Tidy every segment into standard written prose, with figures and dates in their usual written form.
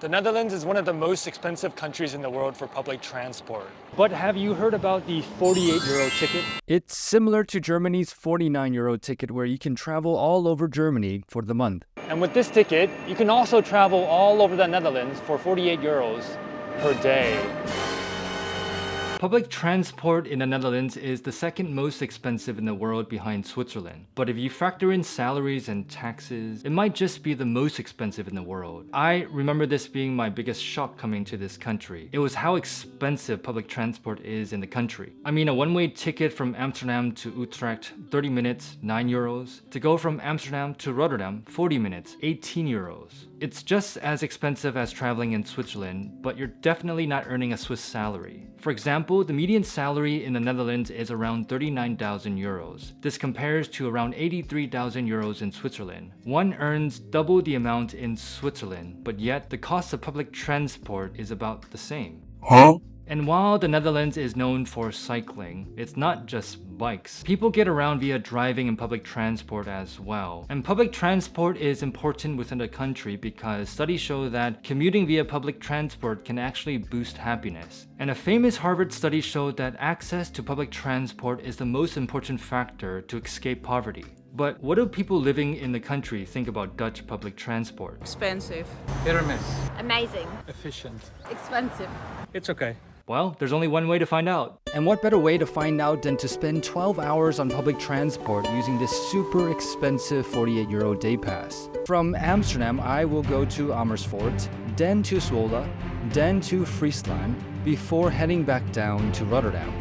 The Netherlands is one of the most expensive countries in the world for public transport. But have you heard about the 48 euro ticket? It's similar to Germany's 49 euro ticket where you can travel all over Germany for the month. And with this ticket, you can also travel all over the Netherlands for 48 euros per day. Public transport in the Netherlands is the second most expensive in the world behind Switzerland. But if you factor in salaries and taxes, it might just be the most expensive in the world. I remember this being my biggest shock coming to this country. It was how expensive public transport is in the country. I mean, a one-way ticket from Amsterdam to Utrecht, 30 minutes, 9 euros. To go from Amsterdam to Rotterdam, 40 minutes, 18 euros. It's just as expensive as traveling in Switzerland, but you're definitely not earning a Swiss salary. For example, the median salary in the Netherlands is around 39,000 euros. This compares to around 83,000 euros in Switzerland. One earns double the amount in Switzerland, but yet the cost of public transport is about the same. Huh? And while the Netherlands is known for cycling, it's not just bikes. People get around via driving and public transport as well. And public transport is important within the country because studies show that commuting via public transport can actually boost happiness. And a famous Harvard study showed that access to public transport is the most important factor to escape poverty. But what do people living in the country think about Dutch public transport? Expensive. Hit or miss. Amazing. Efficient. Expensive. It's okay. Well, there's only one way to find out. And what better way to find out than to spend 12 hours on public transport using this super expensive 48 euro day pass. From Amsterdam, I will go to Amersfoort, then to Zwolle, then to Friesland, before heading back down to Rotterdam.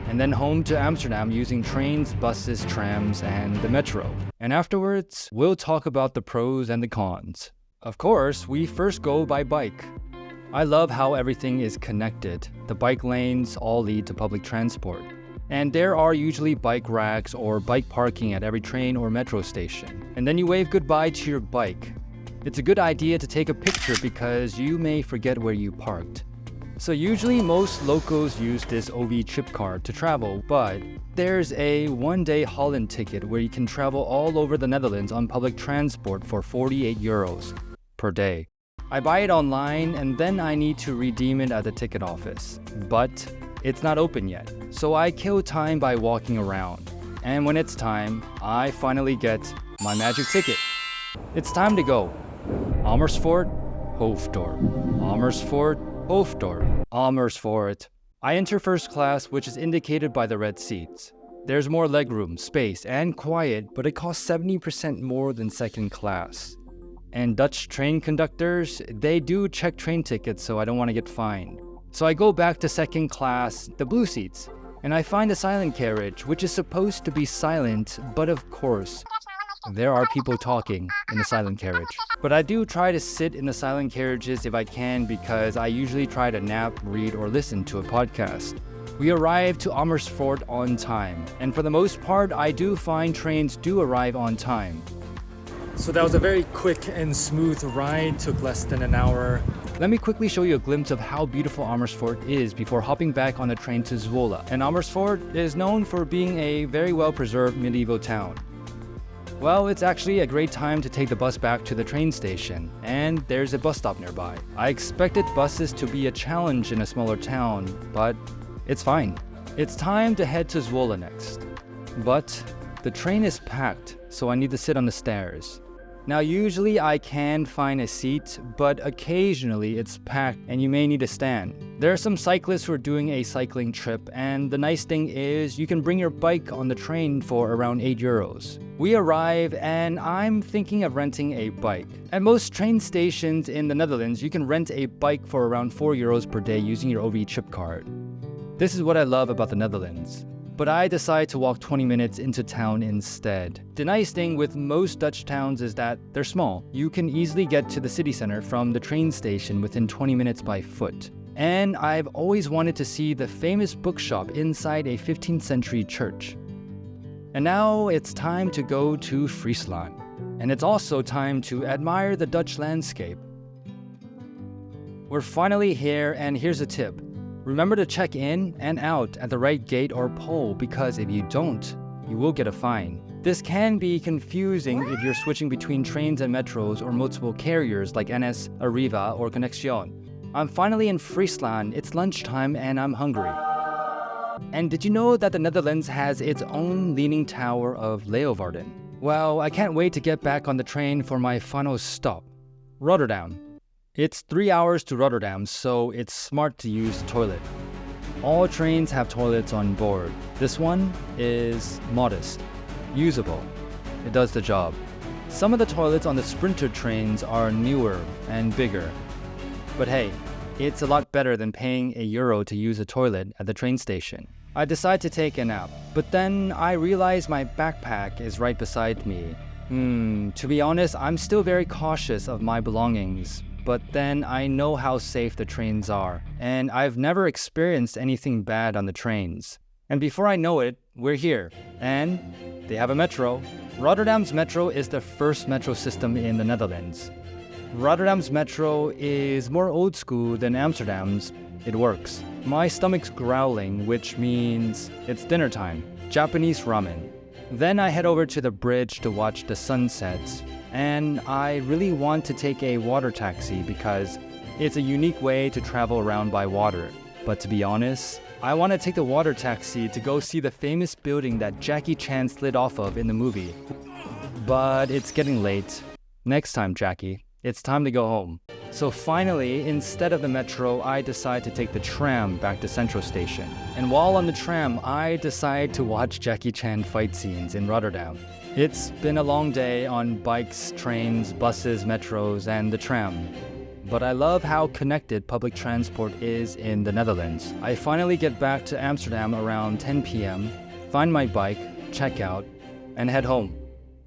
And then home to Amsterdam using trains, buses, trams, and the metro. And afterwards, we'll talk about the pros and the cons. Of course, we first go by bike. I love how everything is connected. The bike lanes all lead to public transport. And there are usually bike racks or bike parking at every train or metro station. And then you wave goodbye to your bike. It's a good idea to take a picture because you may forget where you parked. So usually most locals use this OV chip card to travel, but there's a one-day Holland ticket where you can travel all over the Netherlands on public transport for 48 euros per day. I buy it online and then I need to redeem it at the ticket office. But it's not open yet, so I kill time by walking around. And when it's time, I finally get my magic ticket. It's time to go. Amersfoort, Hoofddorp. Amersfoort, Hoofddorp. Amersfoort. I enter first class, which is indicated by the red seats. There's more legroom, space, and quiet, but it costs 70% more than second class. And Dutch train conductors, they do check train tickets, so I don't want to get fined. So I go back to second class, the blue seats, and I find a silent carriage, which is supposed to be silent, but of course, there are people talking in the silent carriage. But I do try to sit in the silent carriages if I can because I usually try to nap, read, or listen to a podcast. We arrive to Amersfoort on time, and for the most part, I do find trains do arrive on time. So that was a very quick and smooth ride, took less than an hour. Let me quickly show you a glimpse of how beautiful Amersfoort is before hopping back on the train to Zwolle. And Amersfoort is known for being a very well-preserved medieval town. Well, it's actually a great time to take the bus back to the train station, and there's a bus stop nearby. I expected buses to be a challenge in a smaller town, but it's fine. It's time to head to Zwolle next. But the train is packed, so I need to sit on the stairs. Now usually I can find a seat, but occasionally it's packed and you may need to stand. There are some cyclists who are doing a cycling trip, and the nice thing is you can bring your bike on the train for around 8 euros. We arrive and I'm thinking of renting a bike. At most train stations in the Netherlands, you can rent a bike for around 4 euros per day using your OV chip card. This is what I love about the Netherlands. But I decide to walk 20 minutes into town instead. The nice thing with most Dutch towns is that they're small. You can easily get to the city center from the train station within 20 minutes by foot. And I've always wanted to see the famous bookshop inside a 15th century church. And now it's time to go to Friesland. And it's also time to admire the Dutch landscape. We're finally here, and here's a tip. Remember to check in and out at the right gate or pole because if you don't, you will get a fine. This can be confusing if you're switching between trains and metros or multiple carriers like NS, Arriva, or Conexion. I'm finally in Friesland, it's lunchtime, and I'm hungry. And did you know that the Netherlands has its own leaning tower of Leeuwarden? Well, I can't wait to get back on the train for my final stop, Rotterdam. It's 3 hours to Rotterdam, so it's smart to use the toilet. All trains have toilets on board. This one is modest, usable. It does the job. Some of the toilets on the Sprinter trains are newer and bigger. But hey, it's a lot better than paying €1 to use a toilet at the train station. I decide to take a nap, but then I realize my backpack is right beside me. To be honest, I'm still very cautious of my belongings, but then I know how safe the trains are, and I've never experienced anything bad on the trains. And before I know it, we're here, and they have a metro. Rotterdam's metro is the first metro system in the Netherlands. Rotterdam's metro is more old school than Amsterdam's. It works. My stomach's growling, which means it's dinner time. Japanese ramen. Then I head over to the bridge to watch the sunsets, and I really want to take a water taxi because it's a unique way to travel around by water. But to be honest, I want to take the water taxi to go see the famous building that Jackie Chan slid off of in the movie. But it's getting late. Next time, Jackie. It's time to go home. So finally, instead of the metro, I decide to take the tram back to Central Station. And while on the tram, I decide to watch Jackie Chan fight scenes in Rotterdam. It's been a long day on bikes, trains, buses, metros, and the tram. But I love how connected public transport is in the Netherlands. I finally get back to Amsterdam around 10 p.m., find my bike, check out, and head home.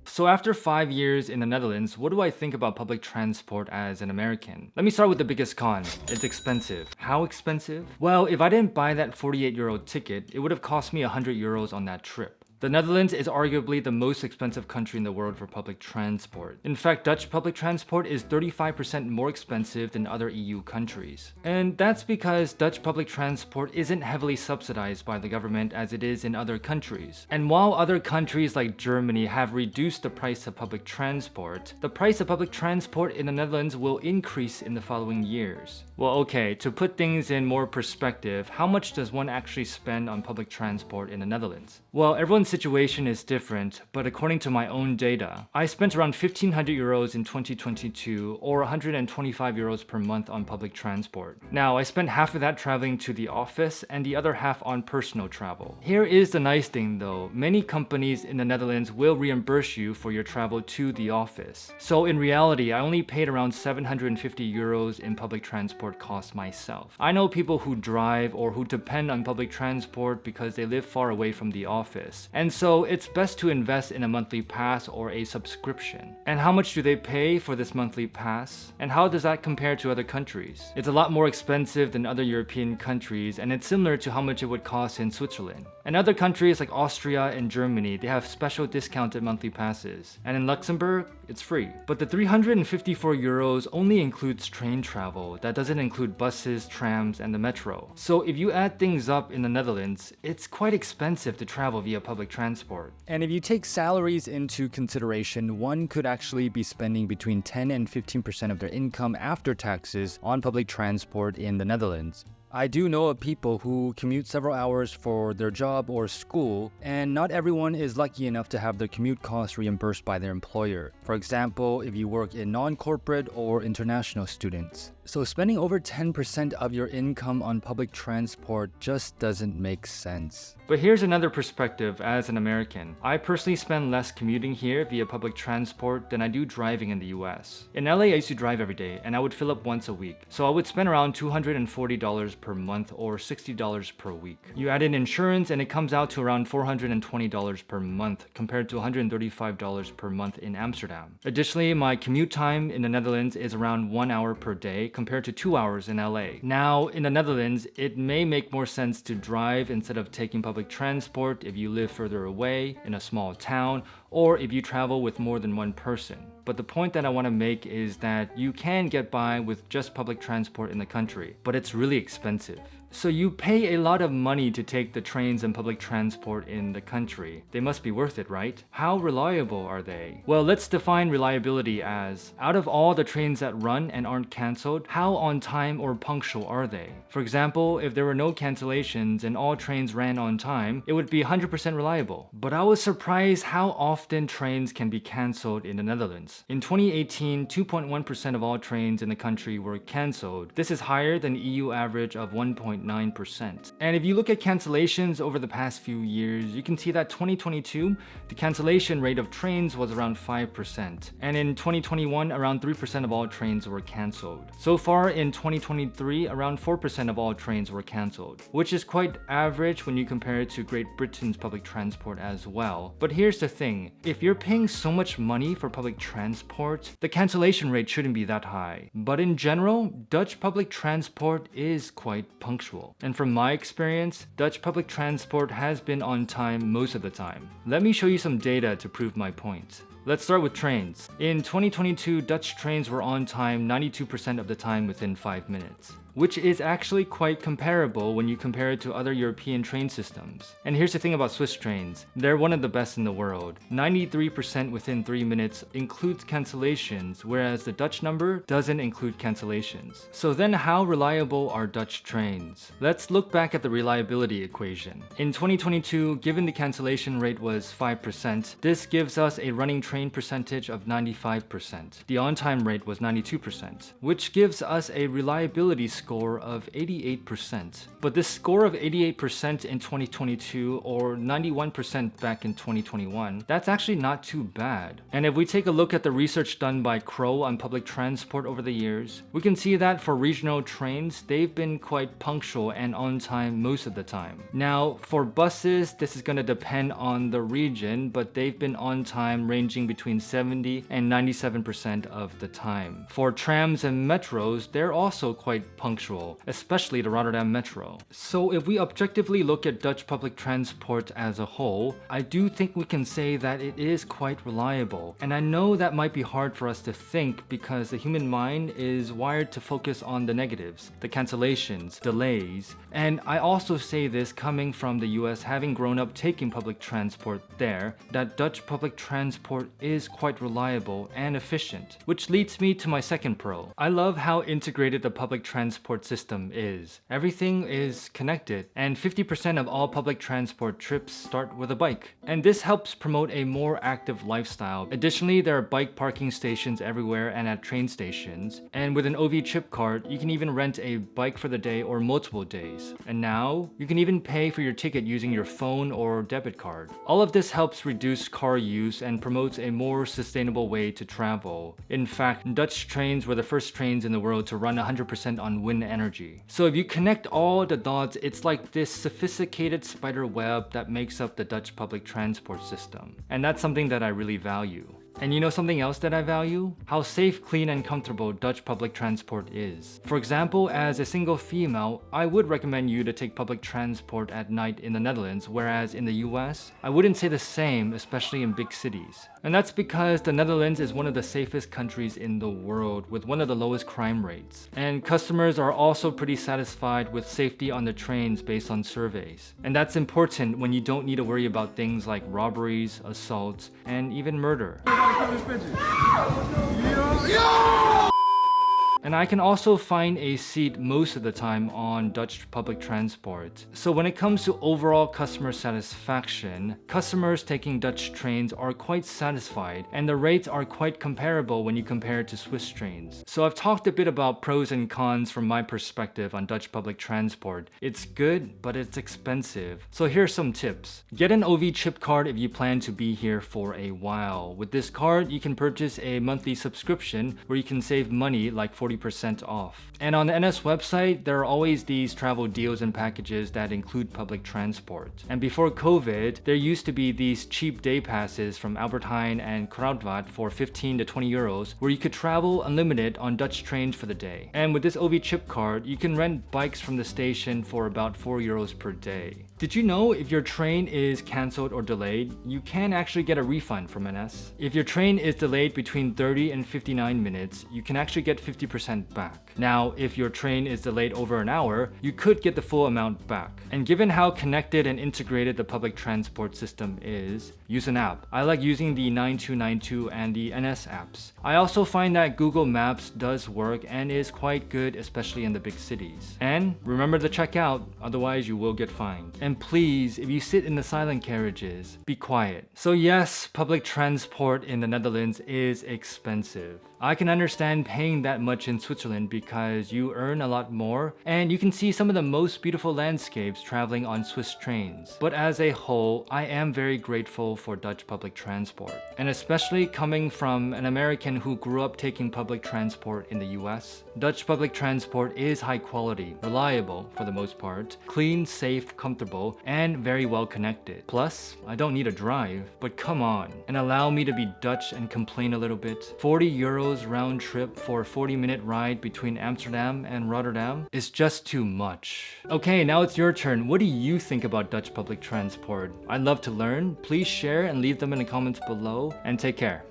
So after 5 years in the Netherlands, what do I think about public transport as an American? Let me start with the biggest con. It's expensive. How expensive? Well, if I didn't buy that €48 ticket, it would have cost me €100 on that trip. The Netherlands is arguably the most expensive country in the world for public transport. In fact, Dutch public transport is 35% more expensive than other EU countries. And that's because Dutch public transport isn't heavily subsidized by the government as it is in other countries. And while other countries like Germany have reduced the price of public transport, the price of public transport in the Netherlands will increase in the following years. Well, okay, to put things in more perspective, how much does one actually spend on public transport in the Netherlands? Well, everyone's situation is different, but according to my own data, I spent around €1,500 in 2022 or €125 per month on public transport. Now, I spent half of that traveling to the office and the other half on personal travel. Here is the nice thing though, many companies in the Netherlands will reimburse you for your travel to the office. So in reality, I only paid around €750 in public transport costs myself. I know people who drive or who depend on public transport because they live far away from the office. And so it's best to invest in a monthly pass or a subscription. And how much do they pay for this monthly pass? And how does that compare to other countries? It's a lot more expensive than other European countries, and it's similar to how much it would cost in Switzerland. And other countries like Austria and Germany, they have special discounted monthly passes. And in Luxembourg, it's free. But the €354 only includes train travel. That doesn't include buses, trams, and the metro. So if you add things up in the Netherlands, it's quite expensive to travel via public transport. And if you take salaries into consideration, one could actually be spending between 10 and 15% of their income after taxes on public transport in the Netherlands. I do know of people who commute several hours for their job or school, and not everyone is lucky enough to have their commute costs reimbursed by their employer. For example, if you work in non-corporate or international students. So spending over 10% of your income on public transport just doesn't make sense. But here's another perspective as an American. I personally spend less commuting here via public transport than I do driving in the US. In LA, I used to drive every day, and I would fill up once a week. So I would spend around $240 per month or $60 per week. You add in insurance and it comes out to around $420 per month compared to $135 per month in Amsterdam. Additionally, my commute time in the Netherlands is around 1 hour per day compared to 2 hours in LA. Now, in the Netherlands, it may make more sense to drive instead of taking public transport if you live further away in a small town or if you travel with more than one person. But the point that I want to make is that you can get by with just public transport in the country, but it's really expensive. So you pay a lot of money to take the trains and public transport in the country. They must be worth it, right? How reliable are they? Well, let's define reliability as, out of all the trains that run and aren't cancelled, how on time or punctual are they? For example, if there were no cancellations and all trains ran on time, it would be 100% reliable. But I was surprised how often trains can be cancelled in the Netherlands. In 2018, 2.1% of all trains in the country were cancelled. This is higher than the EU average of 1.9%. And if you look at cancellations over the past few years, you can see that 2022, the cancellation rate of trains was around 5%. And in 2021, around 3% of all trains were cancelled. So far in 2023, around 4% of all trains were cancelled, which is quite average when you compare it to Great Britain's public transport as well. But here's the thing, if you're paying so much money for public transport, the cancellation rate shouldn't be that high. But in general, Dutch public transport is quite punctual. And from my experience, Dutch public transport has been on time most of the time. Let me show you some data to prove my point. Let's start with trains. In 2022, Dutch trains were on time 92% of the time within 5 minutes, which is actually quite comparable when you compare it to other European train systems. And here's the thing about Swiss trains. They're one of the best in the world. 93% within 3 minutes includes cancellations, whereas the Dutch number doesn't include cancellations. So then how reliable are Dutch trains? Let's look back at the reliability equation. In 2022, given the cancellation rate was 5%, this gives us a running train percentage of 95%. The on-time rate was 92%, which gives us a reliability score of 88%. But this score of 88% in 2022 or 91% back in 2021, that's actually not too bad. And if we take a look at the research done by Crow on public transport over the years, we can see that for regional trains, they've been quite punctual and on time most of the time. Now, for buses, this is going to depend on the region, but they've been on time ranging between 70 and 97% of the time. For trams and metros, they're also quite punctual, especially the Rotterdam Metro. So if we objectively look at Dutch public transport as a whole, I do think we can say that it is quite reliable. And I know that might be hard for us to think because the human mind is wired to focus on the negatives, the cancellations, delays. And I also say this coming from the US, having grown up taking public transport there, that Dutch public transport is quite reliable and efficient. Which leads me to my second pro. I love how integrated the public transport system is. Everything is connected, and 50% of all public transport trips start with a bike. And this helps promote a more active lifestyle. Additionally, there are bike parking stations everywhere and at train stations. And with an OV chip card, you can even rent a bike for the day or multiple days. And now, you can even pay for your ticket using your phone or debit card. All of this helps reduce car use and promotes a more sustainable way to travel. In fact, Dutch trains were the first trains in the world to run 100% on wind energy. So if you connect all the dots, it's like this sophisticated spider web that makes up the Dutch public transport system. And that's something that I really value. And you know something else that I value? How safe, clean, and comfortable Dutch public transport is. For example, as a single female, I would recommend you to take public transport at night in the Netherlands, whereas in the US, I wouldn't say the same, especially in big cities. And that's because the Netherlands is one of the safest countries in the world with one of the lowest crime rates. And customers are also pretty satisfied with safety on the trains based on surveys. And that's important when you don't need to worry about things like robberies, assaults, and even murder. And I can also find a seat most of the time on Dutch public transport. So when it comes to overall customer satisfaction, customers taking Dutch trains are quite satisfied, and the rates are quite comparable when you compare it to Swiss trains. So I've talked a bit about pros and cons from my perspective on Dutch public transport. It's good, but it's expensive. So here's some tips. Get an OV chip card if you plan to be here for a while. With this card, you can purchase a monthly subscription where you can save money like 40% off. And on the NS website, there are always these travel deals and packages that include public transport. And before COVID, there used to be these cheap day passes from Albert Heijn and Kruidvat for 15 to 20 euros where you could travel unlimited on Dutch trains for the day. And with this OV chip card, you can rent bikes from the station for about 4 euros per day. Did you know if your train is cancelled or delayed, you can actually get a refund from NS? If your train is delayed between 30 and 59 minutes, you can actually get 50% back. Now, if your train is delayed over an hour, you could get the full amount back. And given how connected and integrated the public transport system is, use an app. I like using the 9292 and the NS apps. I also find that Google Maps does work and is quite good, especially in the big cities. And remember to check out, otherwise you will get fined. And please, if you sit in the silent carriages, be quiet. So yes, public transport in the Netherlands is expensive. I can understand paying that much in Switzerland because you earn a lot more and you can see some of the most beautiful landscapes traveling on Swiss trains. But as a whole, I am very grateful for Dutch public transport. And especially coming from an American who grew up taking public transport in the US, Dutch public transport is high quality, reliable for the most part, clean, safe, comfortable, and very well connected. Plus, I don't need a drive, but come on, and allow me to be Dutch and complain a little bit. 40 euros round trip for a 40-minute ride between Amsterdam and Rotterdam is just too much. Okay, now it's your turn. What do you think about Dutch public transport? I'd love to learn. Please share and leave them in the comments below, and take care.